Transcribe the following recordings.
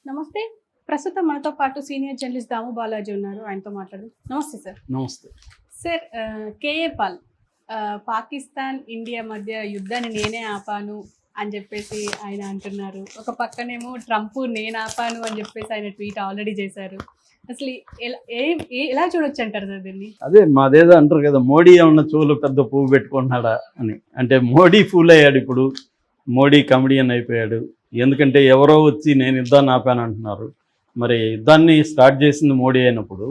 నమస్తే. ప్రస్తుతం మనతో పాటు సీనియర్ జర్నలిస్ట్ దాము బాలాజీ ఉన్నారు. ఆయనతో మాట్లాడదాం. నమస్తే సార్. నమస్తే. Sir K A Paul Pakistan, India మధ్య యుద్ధాన్ని నేనే ఆపాను అని చెప్పేసి ఆయన అంటున్నారు. ఒక పక్కనేమో ట్రంప్ నేను ఆపాను అని చెప్పేసి ఆయన ట్వీట్ ఆల్రెడీ చేశారు. అసలు ఎలా చూడొచ్చు అంటారు సార్ దీన్ని? అదే మాదేదో అంటారు కదా, మోడీ ఏమన్నా చెవులు పెద్ద పువ్వు పెట్టుకుంటున్నాడా అని. అంటే మోడీ ఫూల్ అయ్యాడు. ఇప్పుడు మోడీ కమెడియన్ అయిపోయాడు. ఎందుకంటే ఎవరో వచ్చి నేను యుద్ధాన్ని ఆపాను అంటున్నారు. మరి యుద్ధాన్ని స్టార్ట్ చేసింది మోడీ అయినప్పుడు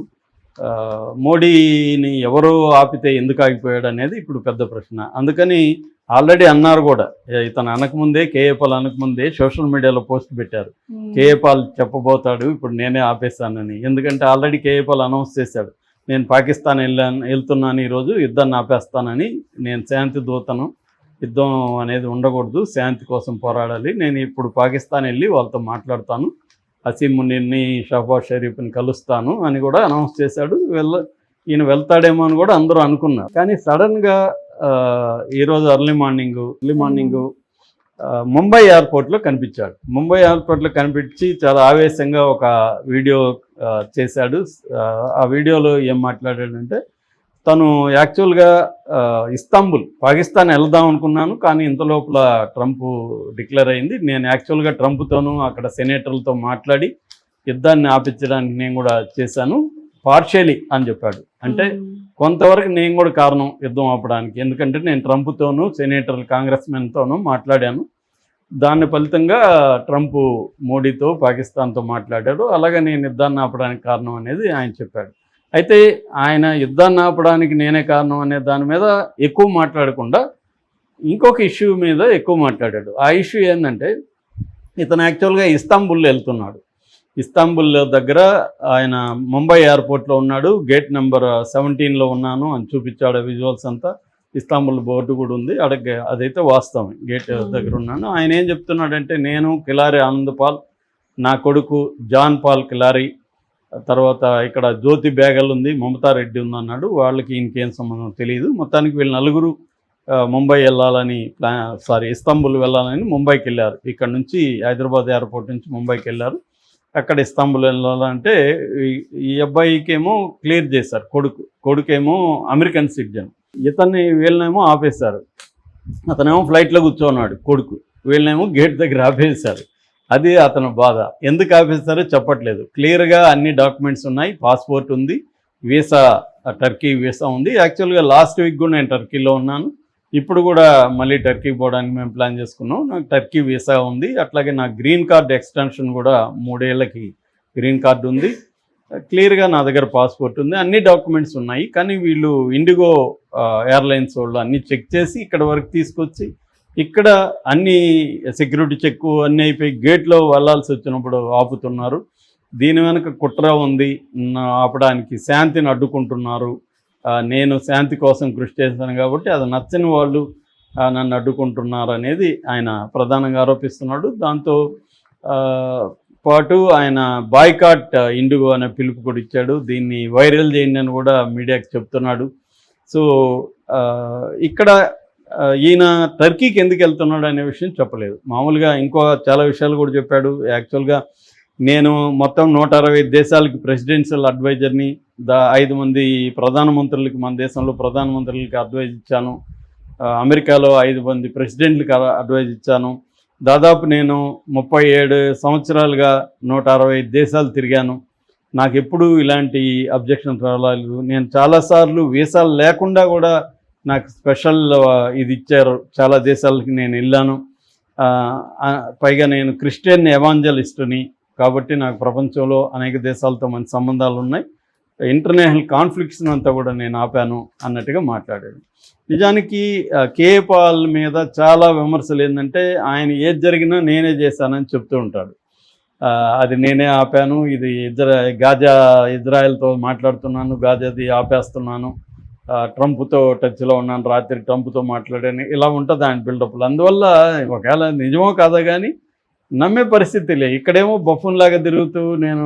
మోడీని ఎవరో ఆపితే ఎందుకు ఆగిపోయాడు అనేది ఇప్పుడు పెద్ద ప్రశ్న. అందుకని ఆల్రెడీ అన్నారు కూడా, ఇతను అనకముందే, కేఏ పాల్ అనకముందే సోషల్ మీడియాలో పోస్ట్ పెట్టారు, కేఏ పాల్ చెప్పబోతాడు ఇప్పుడు నేనే ఆపేస్తానని. ఎందుకంటే ఆల్రెడీ కేఏ పాల్ అనౌన్స్ చేశాడు, నేను పాకిస్తాన్ వెళ్తున్నాను, ఈరోజు యుద్ధాన్ని ఆపేస్తానని, నేను శాంతి దూతను, యుద్ధం అనేది ఉండకూడదు, శాంతి కోసం పోరాడాలి, నేను ఇప్పుడు పాకిస్తాన్ వెళ్ళి వాళ్ళతో మాట్లాడతాను, అసీం మునీర్ని, షహబాజ్ షరీఫ్ని కలుస్తాను అని కూడా అనౌన్స్ చేశాడు. ఈయన వెళ్తాడేమో అని కూడా అందరూ అనుకున్నారు. కానీ సడన్గా ఈరోజు ఎర్లీ మార్నింగ్ ముంబై ఎయిర్పోర్ట్లో కనిపించాడు. ముంబై ఎయిర్పోర్ట్లో కనిపించి చాలా ఆవేశంగా ఒక వీడియో చేశాడు. ఆ వీడియోలో ఏం మాట్లాడాడంటే, తను యాక్చువల్గా ఇస్తాంబుల్, పాకిస్తాన్ వెళ్దాం అనుకున్నాను, కానీ ఇంతలోపల ట్రంప్ డిక్లేర్ అయింది, నేను యాక్చువల్గా ట్రంప్తోనూ అక్కడ సెనేటర్లతో మాట్లాడి యుద్ధాన్ని ఆపించడానికి నేను కూడా చేశాను, పార్షియలీ అని చెప్పాడు. అంటే కొంతవరకు నేను కూడా కారణం యుద్ధం ఆపడానికి, ఎందుకంటే నేను ట్రంప్తోనూ సెనేటర్లు, కాంగ్రెస్మెన్తోనూ మాట్లాడాను, దాని ఫలితంగా ట్రంప్ మోడీతో, పాకిస్తాన్తో మాట్లాడాడు, అలాగే నేను యుద్ధాన్ని ఆపడానికి కారణం అనేది ఆయన చెప్పాడు. అయితే ఆయన యుద్ధాన్ని ఆపడానికి నేనే కారణం అనే దాని మీద ఎక్కువ మాట్లాడకుండా ఇంకొక ఇష్యూ మీద ఎక్కువ మాట్లాడాడు. ఆ ఇష్యూ ఏంటంటే, ఇతను యాక్చువల్గా ఇస్తాంబుల్ వెళ్తున్నాడు. ఇస్తాంబుల్ దగ్గర ఆయన ముంబై ఎయిర్పోర్ట్లో ఉన్నాడు, గేట్ నెంబర్ 17లో ఉన్నాను అని చూపించాడు విజువల్స్ అంతా. ఇస్తాంబుల్ బోర్డు కూడా ఉంది, అడగ అదైతే వాస్తవం, గేట్ దగ్గర ఉన్నాను. ఆయన ఏం చెప్తున్నాడంటే, నేను కిలారి ఆనంద్ పాల్, నా కొడుకు జాన్ పాల్ కిలారి, తర్వాత ఇక్కడ జ్యోతి బేగల్ ఉంది, మమతా రెడ్డి ఉందన్నాడు. వాళ్ళకి ఇంకేం సంబంధం తెలియదు. మొత్తానికి వీళ్ళు నలుగురు ముంబై వెళ్ళాలని ఇస్తాంబుల్ వెళ్ళాలని ముంబైకి వెళ్ళారు. ఇక్కడ నుంచి హైదరాబాద్ ఎయిర్పోర్ట్ నుంచి ముంబైకి వెళ్ళారు. అక్కడ ఇస్తాంబుల్ వెళ్ళాలంటే ఈ అబ్బాయికేమో క్లియర్ చేశారు, కొడుకేమో అమెరికన్ సిటిజన్, వీళ్ళనేమో ఆపేశారు. అతనేమో ఫ్లైట్లో కూర్చోన్నాడు కొడుకు, వీళ్ళనేమో గేట్ దగ్గర ఆపేశారు. అది అతను బాధ. ఎందుకు ఆపేస్తారో చెప్పట్లేదు. క్లియర్గా అన్ని డాక్యుమెంట్స్ ఉన్నాయి, పాస్పోర్ట్ ఉంది, వీసా, టర్కీ వీసా ఉంది. యాక్చువల్గా లాస్ట్ వీక్ కూడా నేను టర్కీలో ఉన్నాను, ఇప్పుడు కూడా మళ్ళీ టర్కీకి పోవడానికి మేము ప్లాన్ చేసుకున్నాం. నాకు టర్కీ వీసా ఉంది, అట్లాగే నాకు గ్రీన్ కార్డ్ ఎక్స్టెన్షన్ కూడా 3 ఏళ్ళకి గ్రీన్ కార్డు ఉంది, క్లియర్గా నా దగ్గర పాస్పోర్ట్ ఉంది, అన్ని డాక్యుమెంట్స్ ఉన్నాయి. కానీ వీళ్ళు ఇండిగో ఎయిర్లైన్స్ వాళ్ళు అన్నీ చెక్ చేసి ఇక్కడ వరకు తీసుకొచ్చి, ఇక్కడ అన్ని సెక్యూరిటీ చెక్ అన్నీ అయిపోయి గేట్లో వెళ్ళాల్సి వచ్చినప్పుడు ఆపుతున్నారు. దీని వెనక కుట్ర ఉంది, ఆపడానికి శాంతిని అడ్డుకుంటున్నారు. నేను శాంతి కోసం కృషి చేశాను కాబట్టి అది నచ్చని వాళ్ళు నన్ను అడ్డుకుంటున్నారు అనేది ఆయన ప్రధానంగా ఆరోపిస్తున్నాడు. దాంతో పాటు ఆయన బాయ్కాట్ ఇండిగో అనే పిలుపు కూడా ఇచ్చాడు. దీన్ని వైరల్ చేయండి అని కూడా మీడియాకి చెప్తున్నాడు. సో ఇక్కడ ఈయన టర్కీకి ఎందుకు వెళ్తున్నాడు అనే విషయం చెప్పలేదు. మామూలుగా ఇంకో చాలా విషయాలు కూడా చెప్పాడు. యాక్చువల్గా నేను మొత్తం 160 దేశాలకి ప్రెసిడెన్షియల్ అడ్వైజర్ని, 5 మంది ప్రధానమంత్రులకి, మన దేశంలో ప్రధానమంత్రులకి అడ్వైజ్ ఇచ్చాను, అమెరికాలో 5 మంది ప్రెసిడెంట్లకు అడ్వైజ్ ఇచ్చాను, దాదాపు నేను 37 సంవత్సరాలుగా 160 దేశాలు తిరిగాను, నాకు ఎప్పుడూ ఇలాంటి అబ్జెక్షన్ రాలేదు, నేను చాలాసార్లు వీసాలు లేకుండా కూడా నాకు స్పెషల్ ఇది ఇచ్చారు, చాలా దేశాలకి నేను వెళ్ళాను, పైగా నేను క్రిస్టియన్ ఎవాంజలిస్టుని కాబట్టి నాకు ప్రపంచంలో అనేక దేశాలతో మంచి సంబంధాలు ఉన్నాయి, ఇంటర్నేషనల్ కాన్ఫ్లిక్ట్స్ని అంతా కూడా నేను ఆపాను అన్నట్టుగా మాట్లాడాడు. నిజానికి కేఏ పాల్ మీద చాలా విమర్శలు ఏంటంటే, ఆయన ఏది జరిగినా నేనే చేశానని చెప్తూ ఉంటాడు. అది నేనే ఆపాను, ఇది గాజా, ఇజ్రాయెల్తో మాట్లాడుతున్నాను, గాజాది ఆపేస్తున్నాను, ట్రంప్తో టచ్లో ఉన్నాను, రాత్రి ట్రంప్తో మాట్లాడాను, ఇలా ఉంటుంది ఆయన బిల్డప్లు. అందువల్ల ఒకవేళ నిజమో కాదా కానీ నమ్మే పరిస్థితి లే. ఇక్కడేమో బఫూన్ లాగా తిరుగుతూ నేను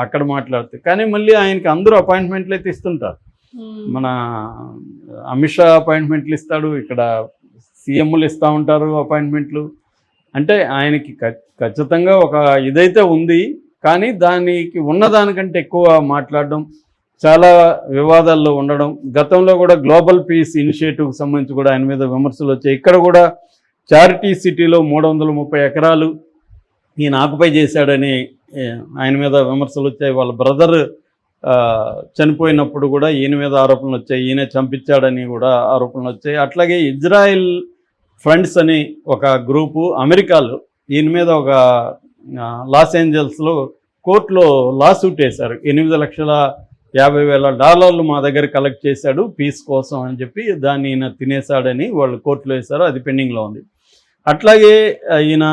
అక్కడ మాట్లాడుతూ, కానీ మళ్ళీ ఆయనకి అందరూ అపాయింట్మెంట్లు అయితే ఇస్తుంటారు. మన అమిత్ షా అపాయింట్మెంట్లు ఇస్తాడు, ఇక్కడ సీఎంలు ఇస్తూ ఉంటారు అపాయింట్మెంట్లు, అంటే ఆయనకి ఖచ్చితంగా ఒక ఇదైతే ఉంది, కానీ దానికి ఉన్నదానికంటే ఎక్కువ మాట్లాడడం, చాలా వివాదాల్లో ఉండడం. గతంలో కూడా గ్లోబల్ పీస్ ఇనిషియేటివ్కి సంబంధించి కూడా ఆయన మీద విమర్శలు వచ్చాయి. ఇక్కడ కూడా చారిటీ సిటీలో 330 ఎకరాలు ఈయన ఆక్యుపై చేశాడని ఆయన మీద విమర్శలు వచ్చాయి. వాళ్ళ బ్రదర్ చనిపోయినప్పుడు కూడా ఈయన మీద ఆరోపణలు వచ్చాయి, ఈయన చంపించాడని కూడా ఆరోపణలు వచ్చాయి. అట్లాగే ఇజ్రాయిల్ ఫండ్స్ అని ఒక గ్రూపు అమెరికాలో ఈయన మీద ఒక లాస్ ఏంజల్స్లో కోర్టులో లాసూట్ వేశారు. $8,50,000 మా దగ్గర కలెక్ట్ చేశాడు పీస్ కోసం అని చెప్పి, దాన్ని ఈయన తినేశాడని వాళ్ళు కోర్టులో వేశారు. అది పెండింగ్లో ఉంది. అట్లాగే ఈయన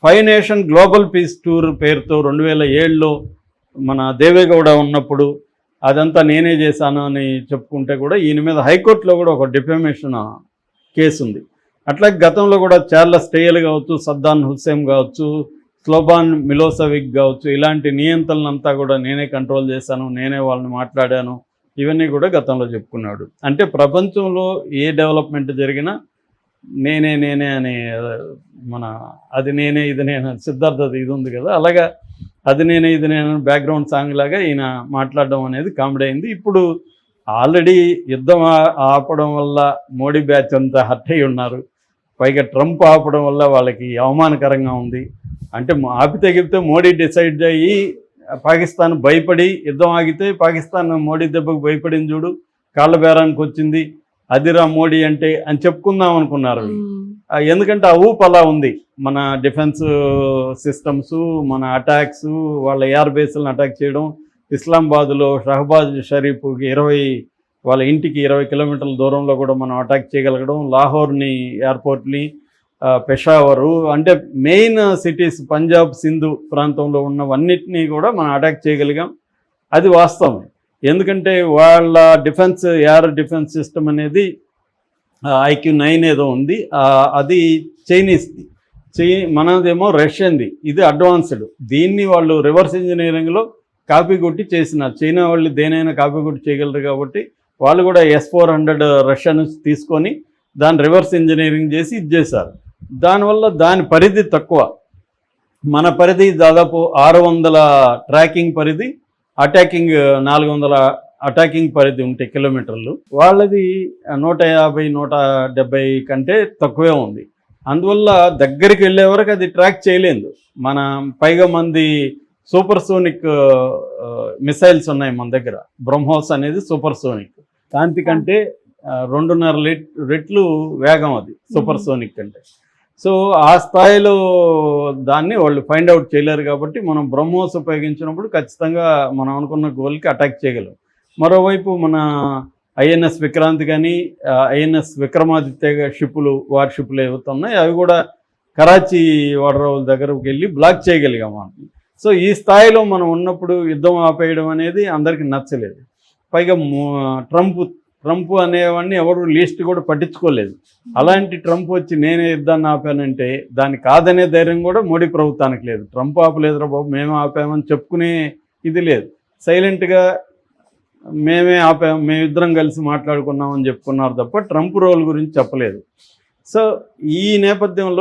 5 నేషన్ గ్లోబల్ పీస్ టూర్ పేరుతో 2007లో మన దేవేగౌడ ఉన్నప్పుడు అదంతా నేనే చేశాను అని చెప్పుకుంటే కూడా ఈయన మీద హైకోర్టులో కూడా ఒక డిఫమేషన్ కేసు ఉంది. అట్లాగే గతంలో కూడా చార్లెస్ టేయల్ కావచ్చు, సద్దాం హుస్సేన్ కావచ్చు, స్లోబాన్ మిలోసెవిక్ కావచ్చు, ఇలాంటి నియంత్రణలంతా కూడా నేనే కంట్రోల్ చేశాను, నేనే వాళ్ళని మాట్లాడాను, ఇవన్నీ కూడా గతంలో చెప్పుకున్నాడు. అంటే ప్రపంచంలో ఏ డెవలప్మెంట్ జరిగినా నేనే అనే మన అది నేనే ఇది నేను సిద్ధార్థది ఇది ఉంది కదా, అలాగా అది నేనే ఇది నేను బ్యాక్గ్రౌండ్ సాంగ్ లాగా ఈయన మాట్లాడడం అనేది కామెడీ అయింది. ఇప్పుడు ఆల్రెడీ యుద్ధం ఆపడం వల్ల మోడీ బ్యాచ్ అంతా హర్ట్ అయి ఉన్నారు. పైగా ట్రంప్ ఆపడం వల్ల వాళ్ళకి అవమానకరంగా ఉంది. అంటే ఆపితే గిపితే మోడీ డిసైడ్ అయ్యి పాకిస్తాన్ భయపడి యుద్ధం ఆగితే పాకిస్తాన్ మోడీ దెబ్బకు భయపడింది చూడు, కాళ్ళ బేరానికి వచ్చింది, అదిరా మోడీ అంటే అని చెప్పుకుందాం అనుకున్నారు. ఎందుకంటే ఆ ఊపు అలా ఉంది. మన డిఫెన్స్ సిస్టమ్స్, మన అటాక్స్, వాళ్ళ ఎయిర్ బేస్లను అటాక్ చేయడం, ఇస్లామాబాద్లో షహబాజ్ షరీఫ్కి వాళ్ళ ఇంటికి 20 కిలోమీటర్ల దూరంలో కూడా మనం అటాక్ చేయగలగడం, లాహోర్ని ఎయిర్పోర్ట్ని, పెషావరు, అంటే మెయిన్ సిటీస్ పంజాబ్ సింధు ప్రాంతంలో ఉన్నవన్నిటినీ కూడా మనం అటాక్ చేయగలిగాం. అది వాస్తవం. ఎందుకంటే వాళ్ళ డిఫెన్స్ ఎయిర్ డిఫెన్స్ సిస్టమ్ అనేది IQ-9 ఏదో ఉంది, అది చైనీస్ది, మనదేమో రష్యన్ది, ఇది అడ్వాన్స్డ్. దీన్ని వాళ్ళు రివర్స్ ఇంజనీరింగ్లో కాపీ కొట్టి చేసినారు. చైనా వాళ్ళు దేనైనా కాపీ కొట్టి చేయగలరు కాబట్టి వాళ్ళు కూడా S-400 రష్యా నుంచి తీసుకొని దాన్ని రివర్స్ ఇంజనీరింగ్ చేసి ఇది చేశారు. దానివల్ల దాని పరిధి తక్కువ, మన పరిధి దాదాపు 600 ట్రాకింగ్ పరిధి, అటాకింగ్ 400 అటాకింగ్ పరిధి ఉంటాయి కిలోమీటర్లు. వాళ్ళది 150-170 కంటే తక్కువే ఉంది. అందువల్ల దగ్గరికి వెళ్ళే వరకు అది ట్రాక్ చేయలేదు. మన పైగా మంది సూపర్సోనిక్ మిసైల్స్ ఉన్నాయి మన దగ్గర. బ్రహ్మోస్ అనేది సూపర్సోనిక్, కాంతి కంటే 2.5 రెట్లు వేగం అది సూపర్సోనిక్ అంటే. సో ఆ స్థాయిలో దాన్ని వాళ్ళు ఫైండ్ అవుట్ చేయలేరు కాబట్టి మనం బ్రహ్మోస్ ఉపయోగించినప్పుడు ఖచ్చితంగా మనం అనుకున్న గోల్కి అటాక్ చేయగలం. మరోవైపు మన INS విక్రాంత్ కానీ INS విక్రమాదిత్య షిప్పులు, వార్ షిప్పులు ఏవైతే ఉన్నాయో అవి కూడా కరాచీ వాటర్ దగ్గరకు వెళ్ళి బ్లాక్ చేయగలిగాం మనం. సో ఈ స్థాయిలో మనం ఉన్నప్పుడు యుద్ధం ఆపేయడం అనేది అందరికీ నచ్చలేదు. పైగా ట్రంప్ అనేవాడిని ఎవరు లీస్ట్ కూడా పట్టించుకోలేదు. అలాంటి ట్రంప్ వచ్చి నేనే యుద్ధాన్ని ఆపానంటే దాన్ని కాదనే ధైర్యం కూడా మోడీ ప్రభుత్వానికి లేదు. ట్రంప్ ఆపలేదురా బాబు, మేమే ఆపామని చెప్పుకునే ఇది లేదు. సైలెంట్గా మేమే ఆపాము, మేమిద్దరం కలిసి మాట్లాడుకున్నామని చెప్పుకున్నారు తప్ప ట్రంప్ రోల్ గురించి చెప్పలేదు. సో ఈ నేపథ్యంలో